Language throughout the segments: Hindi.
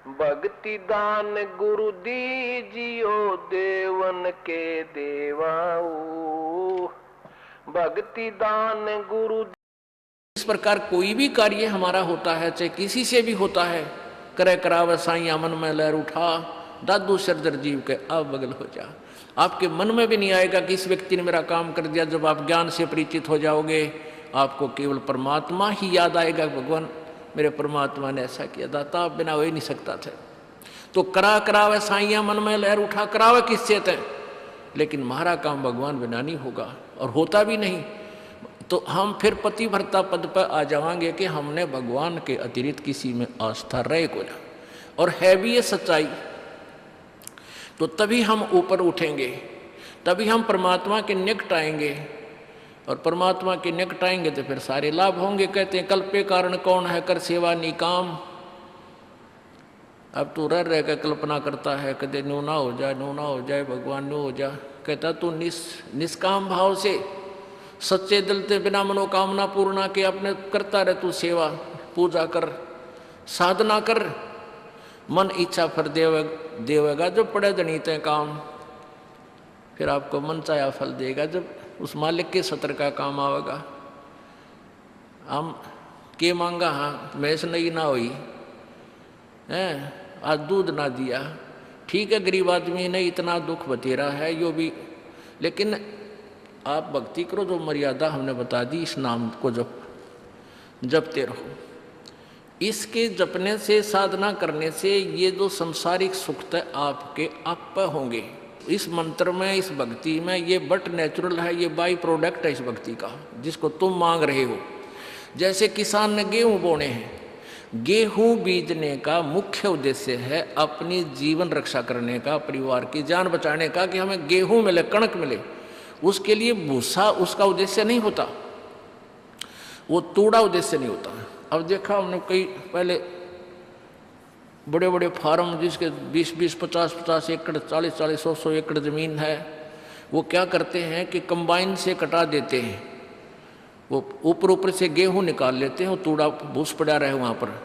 भक्ति दान गुरु दीजियो देवन के देवाऊ। भक्ति दान गुरु। इस प्रकार कोई भी कार्य हमारा होता है, चाहे किसी से भी होता है, करे करावे साइया मन में लहर उठा, दादू सरदर जीव के अब बगल हो जा। आपके मन में भी नहीं आएगा कि इस व्यक्ति ने मेरा काम कर दिया। जब आप ज्ञान से परिचित हो जाओगे, आपको केवल परमात्मा ही याद आएगा। भगवान मेरे परमात्मा ने ऐसा किया, दाता आप बिना हो ही नहीं सकता थे। तो करा करावे साइया मन में लहर उठा, करावे किससे थे, लेकिन हमारा काम भगवान बिना नहीं होगा और होता भी नहीं। तो हम फिर पतिव्रता पद पर आ जाएंगे कि हमने भगवान के अतिरिक्त किसी में आस्था रहे को ना, और है भी ये सच्चाई। तो तभी हम ऊपर उठेंगे, तभी हम परमात्मा के निकट आएंगे, और परमात्मा के निकट आएंगे तो फिर सारे लाभ होंगे। कहते हैं कल्पे कारण कौन है, कर सेवा निकाम। अब तू रह कर कल्पना करता है, कदे न्यू ना हो जाए, न्यू ना हो जाए, भगवान न्यू हो जाए। कहता तू निष्काम भाव से सच्चे दिल से बिना मनोकामना पूर्णा के अपने करता रहे, तू सेवा पूजा कर, साधना कर, मन इच्छा फल देवेगा। जो पड़े जनित काम, फिर आपको मन चाया फल देगा जब उस मालिक के सत्र का काम आवेगा। हम के मांगा, हाँ भैंस नहीं ना हुई है, आज दूध ना दिया, ठीक है गरीब आदमी ने इतना दुख बतेरा है यो भी, लेकिन आप भक्ति करो जो मर्यादा हमने बता दी। इस नाम को जपते रहो। इसके जपने से, साधना करने से ये जो संसारिक सुख है आपके आप होंगे। इस मंत्र में, इस भक्ति में ये बट नेचुरल है, ये बाई प्रोडक्ट है इस भक्ति का, जिसको तुम मांग रहे हो। जैसे किसान ने गेहूं बोने हैं, गेहूं बीजने का मुख्य उद्देश्य है अपनी जीवन रक्षा करने का, परिवार की जान बचाने का, कि हमें गेहूं मिले, कणक मिले। उसके लिए भूसा उसका उद्देश्य नहीं होता, वो तूड़ा उद्देश्य नहीं होता। अब देखा हमने कई पहले बड़े बड़े फार्म जिसके 20-20, 50-50 एकड़, 40-40, 100-100 एकड़ ज़मीन है, वो क्या करते हैं कि कंबाइन से कटा देते हैं। वो ऊपर ऊपर से गेहूं निकाल लेते हैं, वो तूड़ा भूस पड़ा रहे वहाँ पर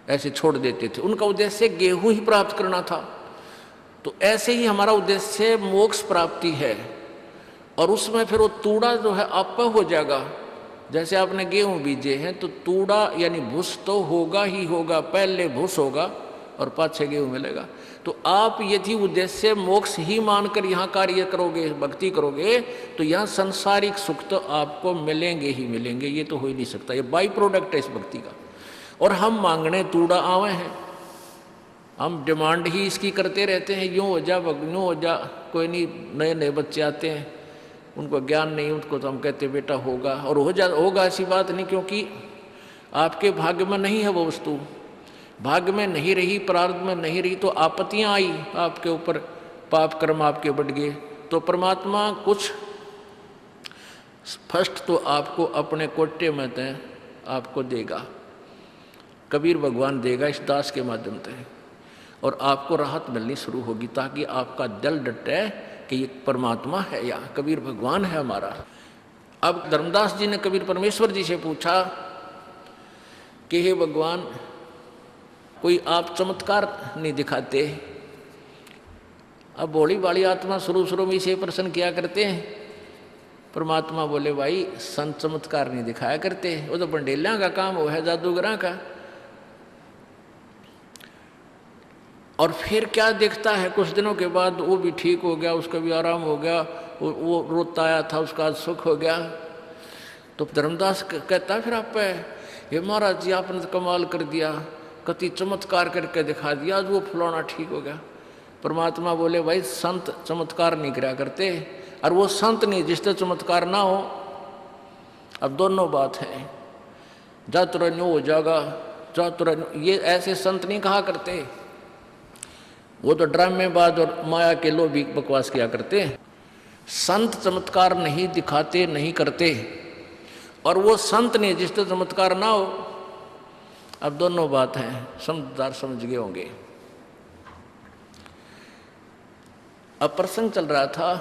ऐसे छोड़ देते थे। उनका उद्देश्य गेहूं ही प्राप्त करना था। तो ऐसे ही हमारा उद्देश्य मोक्ष प्राप्ति है, और उसमें फिर वो तूड़ा जो है आप हो जाएगा। जैसे आपने गेहूं बीजे हैं तो तूड़ा यानी भूस तो होगा ही होगा, पहले भूस होगा और पाछे गेहूं मिलेगा। तो आप यदि उद्देश्य मोक्ष ही मानकर यहाँ कार्य करोगे, भक्ति करोगे, तो यहाँ संसारिक सुख तो आपको मिलेंगे ही मिलेंगे, ये तो हो ही नहीं सकता। ये बाई प्रोडक्ट है इस भक्ति का। और हम मांगने तूड़ा आवे हैं, हम डिमांड ही इसकी करते रहते हैं, यूँ हो जा, यूँ हो जा। कोई नहीं, नए नए बच्चे आते हैं, उनको ज्ञान नहीं, उनको तो हम कहते बेटा होगा, और होगा ऐसी बात नहीं, क्योंकि आपके भाग्य में नहीं है वो वस्तु। भाग्य में नहीं रही, प्रारब्ध में नहीं रही, तो आपत्तियां आई आपके ऊपर, पाप कर्म आपके बढ़ गए, तो परमात्मा कुछ फर्स्ट तो आपको अपने कोटे में तय आपको देगा, कबीर भगवान देगा इस दास के माध्यम से, और आपको राहत मिलनी शुरू होगी, ताकि आपका दिल डटे कि ये परमात्मा है या कबीर भगवान है हमारा। अब धर्मदास जी ने कबीर परमेश्वर जी से पूछा कि हे भगवान, कोई आप चमत्कार नहीं दिखाते। अब भोली भाली आत्मा शुरू में इसे प्रश्न किया करते हैं। परमात्मा बोले भाई संत चमत्कार नहीं दिखाया करते, वो तो बंडेलियां का काम वो है, जादूगरा का। और फिर क्या देखता है, कुछ दिनों के बाद वो भी ठीक हो गया, उसका भी आराम हो गया, वो रोता आया था उसका आज सुख हो गया। तो धर्मदास कहता है फिर आप ये महाराज जी आपने तो कमाल कर दिया, कति चमत्कार करके दिखा दिया, आज वो फलाना ठीक हो गया। परमात्मा बोले भाई संत चमत्कार नहीं करा करते, और वो संत नहीं जिससे चमत्कार ना हो। अब दोनों बात है, जातुरन्यो हो जाएगा, जातुरन्यो, ये ऐसे संत नहीं कहा करते, वो तो ड्रामेबाज और माया के लोभी बकवास किया करते हैं। संत चमत्कार नहीं दिखाते, नहीं करते, और वो संत नहीं जिससे चमत्कार ना हो। अब दोनों बात हैं, समझदार समझ गए होंगे। अब प्रसंग चल रहा था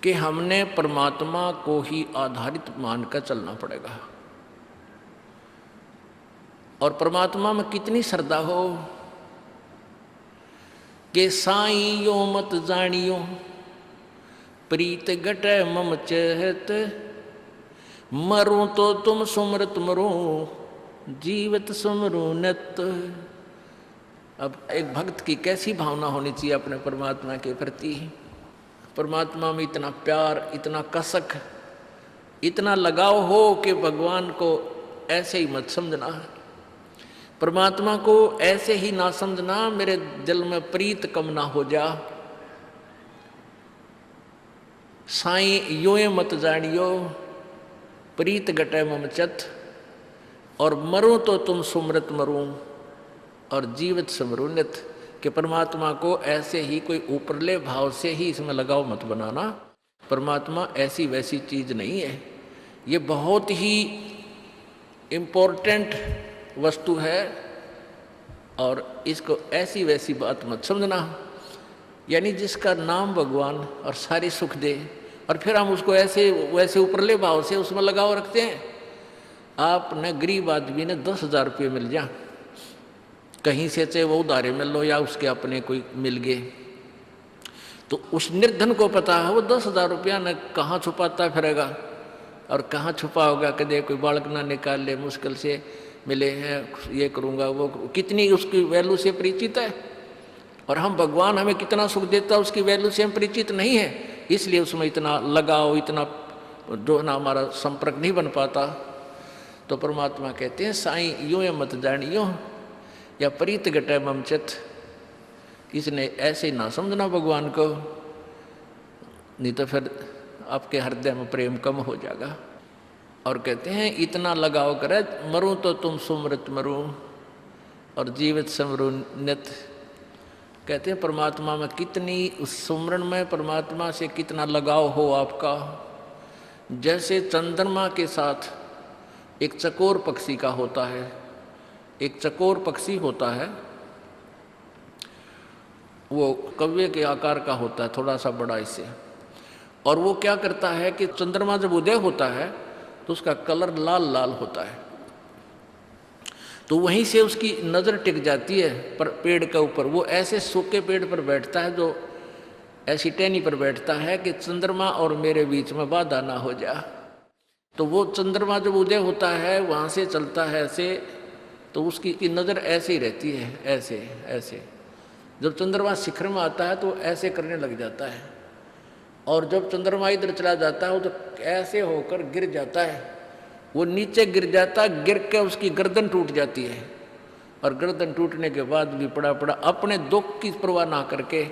कि हमने परमात्मा को ही आधारित मानकर चलना पड़ेगा। और परमात्मा में कितनी श्रद्धा हो कि साईं यो मत जानियो प्रीत घटे मम चहत, मरूं तो तुम सुमरत मरूं जीवत सुमरू नत। अब एक भक्त की कैसी भावना होनी चाहिए अपने परमात्मा के प्रति। परमात्मा में इतना प्यार, इतना कसक, इतना लगाव हो कि भगवान को ऐसे ही मत समझना, परमात्मा को ऐसे ही ना समझना, मेरे दिल में प्रीत कम ना हो जा। साईं यूं मत जानियो प्रीत घटे मम चत, और मरूं तो तुम सुमरत मरूं और जीवित समरू नित। कि परमात्मा को ऐसे ही कोई ऊपरले भाव से ही इसमें लगाव मत बनाना। परमात्मा ऐसी वैसी चीज नहीं है, ये बहुत ही इम्पोर्टेंट वस्तु है और इसको ऐसी वैसी बात मत समझना। यानी जिसका नाम भगवान और सारी सुख दे, और फिर हम उसको ऐसे वैसे ऊपरले भाव से उसमें लगाव रखते हैं। आपने गरीब आदमी ने 10,000 रुपये मिल जा कहीं से, चाहे वो उधारे मिल लो या उसके अपने कोई मिल गए, तो उस निर्धन को पता है वो 10,000 रुपया न कहाँ छुपाता फिरेगा और कहाँ छुपा होगा, कदे कोई बालक ना निकाल ले, मुश्किल से मिले हैं, ये करूँगा वो, कितनी उसकी वैल्यू से परिचित है। और हम भगवान हमें कितना सुख देता है उसकी वैल्यू से हम परिचित नहीं है, इसलिए उसमें इतना लगाव, इतना जो ना हमारा संपर्क नहीं बन पाता। तो परमात्मा कहते हैं साईं यूं मत जानियो या प्रीत घटे मम चित, इसने ऐसे ही ना समझना भगवान को, नहीं तो फिर आपके हृदय में प्रेम कम हो जाएगा। और कहते हैं इतना लगाव करे, मरूं तो तुम सुमरत मरूं और जीवित समरू नित। कहते हैं परमात्मा में कितनी, उस सुमरन में परमात्मा से कितना लगाव हो आपका। जैसे चंद्रमा के साथ एक चकोर पक्षी का होता है, एक चकोर पक्षी होता है, वो कौवे के आकार का होता है, थोड़ा सा बड़ा इससे, और वो क्या करता है कि चंद्रमा जब उदय होता है तो उसका कलर लाल लाल होता है, तो वहीं से उसकी नज़र टिक जाती है पर पेड़ के ऊपर। वो ऐसे सूखे पेड़ पर बैठता है, जो ऐसी टहनी पर बैठता है कि चंद्रमा और मेरे बीच में बाधा ना हो जा। तो वो चंद्रमा जब उदय होता है वहाँ से चलता है ऐसे, तो उसकी नज़र ऐसे ही रहती है, ऐसे ऐसे। जब चंद्रमा शिखर में आता है तो ऐसे करने लग जाता है, और जब चंद्रमा इधर चला जाता है तो ऐसे होकर गिर जाता है, वो नीचे गिर जाता है, गिर के उसकी गर्दन टूट जाती है, और गर्दन टूटने के बाद भी पड़ा पड़ा अपने दुख की परवाह ना करके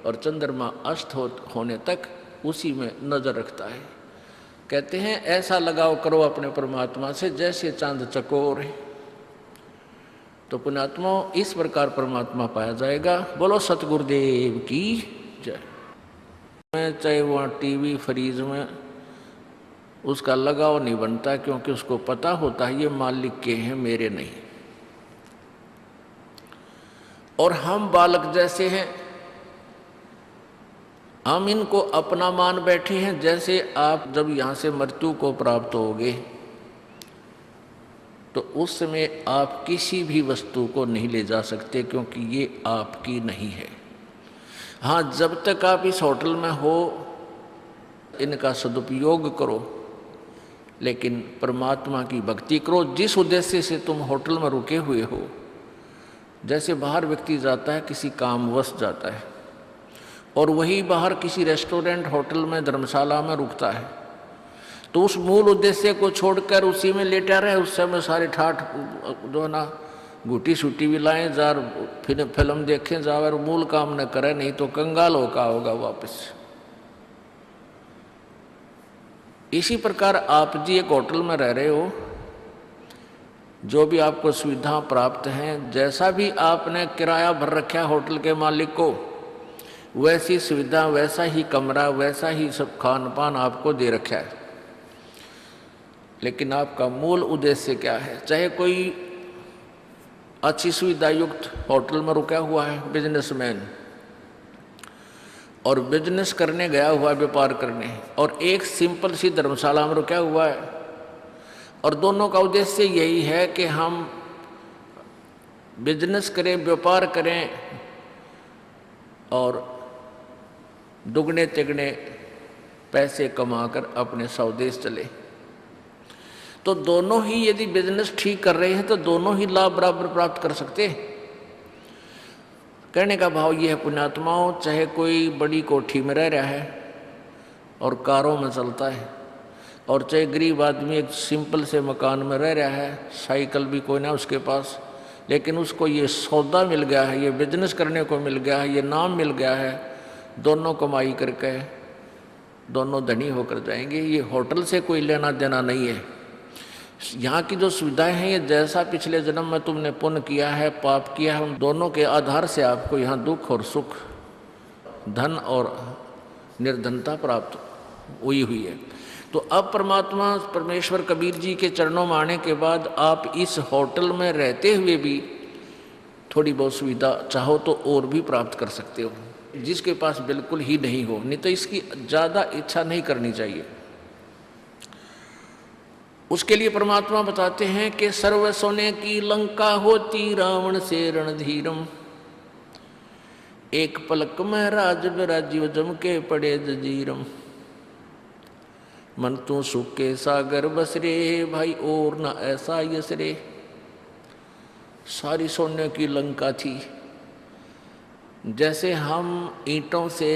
और चंद्रमा अस्त होने तक उसी में नज़र रखता है। कहते हैं ऐसा लगाव करो अपने परमात्मा से जैसे चांद चकोर है, तो पुण्यात्मा इस प्रकार परमात्मा पाया जाएगा। बोलो सतगुरुदेव की जय। मैं चाहे वहाँ टीवी फ्रीज में उसका लगाव नहीं बनता, क्योंकि उसको पता होता है ये मालिक के हैं, मेरे नहीं। और हम बालक जैसे हैं, हम इनको अपना मान बैठे हैं। जैसे आप जब यहाँ से मृत्यु को प्राप्त होगे तो उस समय आप किसी भी वस्तु को नहीं ले जा सकते, क्योंकि ये आपकी नहीं है। हाँ, जब तक आप इस होटल में हो इनका सदुपयोग करो, लेकिन परमात्मा की भक्ति करो जिस उद्देश्य से तुम होटल में रुके हुए हो। जैसे बाहर व्यक्ति जाता है, किसी कामवश जाता है, और वही बाहर किसी रेस्टोरेंट, होटल में, धर्मशाला में रुकता है, तो उस मूल उद्देश्य को छोड़कर उसी में लेटा रहे। उस समय सारे ठाठ जो है ना, घुटी सूटी भी लाएं, जार फिल्म देखें, जावर मूल काम न करे, नहीं तो कंगाल होगा वापस। इसी प्रकार आप जी एक होटल में रह रहे हो, जो भी आपको सुविधा प्राप्त हैं, जैसा भी आपने किराया भर रखा है होटल के मालिक को, वैसी सुविधा, वैसा ही कमरा, वैसा ही सब खान पान आपको दे रखा है। लेकिन आपका मूल उद्देश्य क्या है? चाहे कोई अच्छी सुविधा युक्त होटल में रुका हुआ है बिजनेसमैन, और बिजनेस करने गया हुआ है, व्यापार करने, और एक सिंपल सी धर्मशाला में रुका हुआ है, और दोनों का उद्देश्य यही है कि हम बिजनेस करें, व्यापार करें और दुगने तिगने पैसे कमाकर अपने स्वदेश चले। तो दोनों ही यदि बिजनेस ठीक कर रहे हैं तो दोनों ही लाभ बराबर प्राप्त कर सकते हैं। कहने का भाव यह है पुण्यात्माओं, चाहे कोई बड़ी कोठी में रह रहा है और कारों में चलता है, और चाहे गरीब आदमी एक सिंपल से मकान में रह रहा है, साइकिल भी कोई ना उसके पास, लेकिन उसको ये सौदा मिल गया है, ये बिजनेस करने को मिल गया है, ये नाम मिल गया है, दोनों कमाई करके दोनों धनी होकर जाएंगे। ये होटल से कोई लेना देना नहीं है। यहाँ की जो सुविधाएं हैं, ये जैसा पिछले जन्म में तुमने पुण्य किया है, पाप किया है, उन दोनों के आधार से आपको यहाँ दुख और सुख, धन और निर्धनता प्राप्त हुई है। तो अब परमात्मा परमेश्वर कबीर जी के चरणों में आने के बाद आप इस होटल में रहते हुए भी थोड़ी बहुत सुविधा चाहो तो और भी प्राप्त कर सकते हो, जिसके पास बिल्कुल ही नहीं हो, नहीं तो इसकी ज़्यादा इच्छा नहीं करनी चाहिए। उसके लिए परमात्मा बताते हैं कि सर्व सोने की लंका होती रावण से रणधीरम, एक पलक में राज विराजीव जम के पड़े जजीरम, मन तू सुख के सागर बस रे भाई और न ऐसा यस रे। सारी सोने की लंका थी। जैसे हम ईंटों से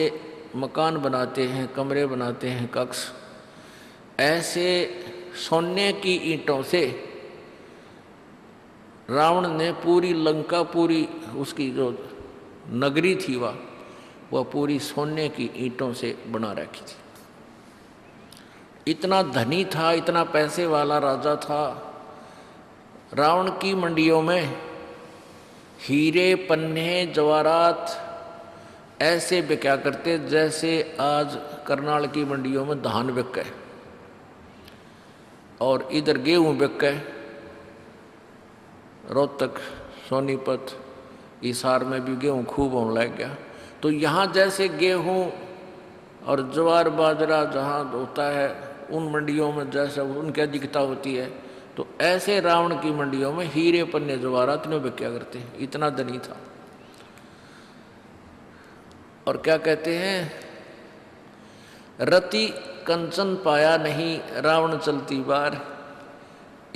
मकान बनाते हैं, कमरे बनाते हैं, कक्ष, ऐसे सोने की ईंटों से रावण ने पूरी लंका, पूरी उसकी जो नगरी थी वह पूरी सोने की ईंटों से बना रखी थी। इतना धनी था, इतना पैसे वाला राजा था। रावण की मंडियों में हीरे, पन्ने, जवाहरात ऐसे बिका करते जैसे आज करनाल की मंडियों में धान बिके और इधर गेहूं बिके। रोहतक, सोनीपत, हिसार में भी गेहूं खूब होने लग गया। तो यहाँ जैसे गेहूं और ज्वार बाजरा जहाँ होता है उन मंडियों में जैसे उनकी अधिकता होती है, तो ऐसे रावण की मंडियों में हीरे, पन्ने, जवाहरात ने बिक्या करते हैं। इतना धनी था। और क्या कहते हैं, रति कंचन पाया नहीं रावण चलती बार,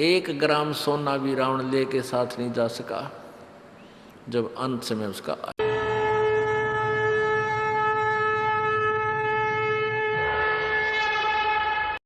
1 ग्राम सोना भी रावण लेके साथ नहीं जा सका जब अंत समय उसका